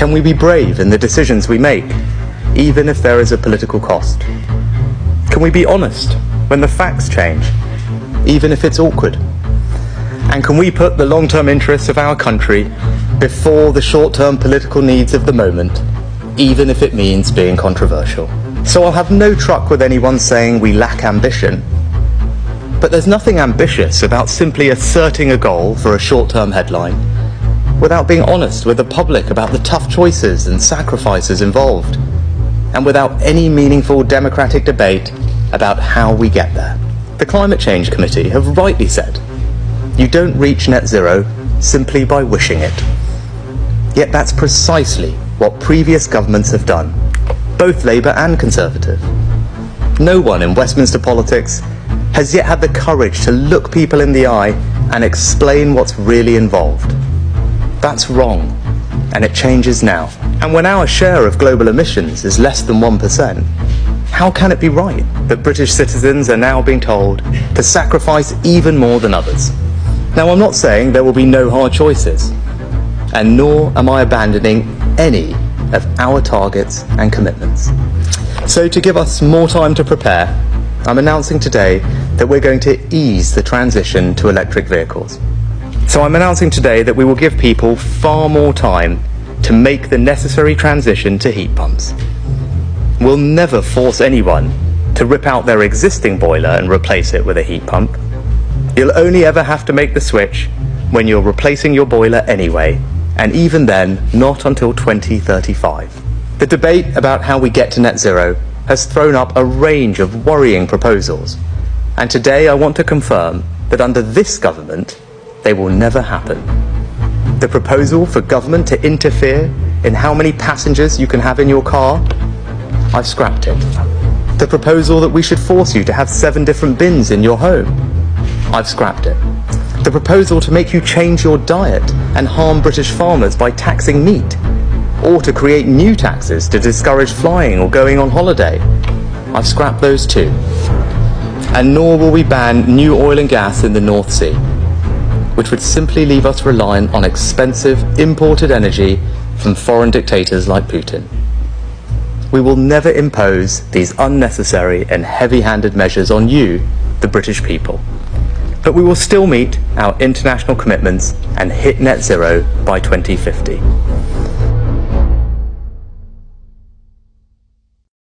Can we be brave in the decisions we make, even if there is a political cost? Can we be honest when the facts change, even if it's awkward? And can we put the long-term interests of our country before the short-term political needs of the moment, even if it means being controversial? So I'll have no truck with anyone saying we lack ambition. But there's nothing ambitious about simply asserting a goal for a short-term headline without being honest with the public about the tough choices and sacrifices involved, and without any meaningful democratic debate about how we get there. The Climate Change Committee have rightly said, you don't reach net zero simply by wishing it. Yet that's precisely what previous governments have done, both Labour and Conservative. No one in Westminster politics has yet had the courage to look people in the eye and explain what's really involved. That's wrong, and it changes now. And when our share of global emissions is less than 1%, how can it be right that British citizens are now being told to sacrifice even more than others? Now, I'm not saying there will be no hard choices, and nor am I abandoning any of our targets and commitments. So to give us more time to prepare, I'm announcing today that we're going to ease the transition to electric vehicles. So I'm announcing today that we will give people far more time to make the necessary transition to heat pumps. We'll never force anyone to rip out their existing boiler and replace it with a heat pump. You'll only ever have to make the switch when you're replacing your boiler anyway, and even then, not until 2035. The debate about how we get to net zero has thrown up a range of worrying proposals, and today I want to confirm that under this government, they will never happen. The proposal for government to interfere in how many passengers you can have in your car, I've scrapped it. The proposal that we should force you to have 7 different bins in your home, I've scrapped it. The proposal to make you change your diet and harm British farmers by taxing meat, or to create new taxes to discourage flying or going on holiday, I've scrapped those too. And nor will we ban new oil and gas in the North Sea, which would simply leave us reliant on expensive imported energy from foreign dictators like Putin. We will never impose these unnecessary and heavy-handed measures on you, the British people. But we will still meet our international commitments and hit net zero by 2050.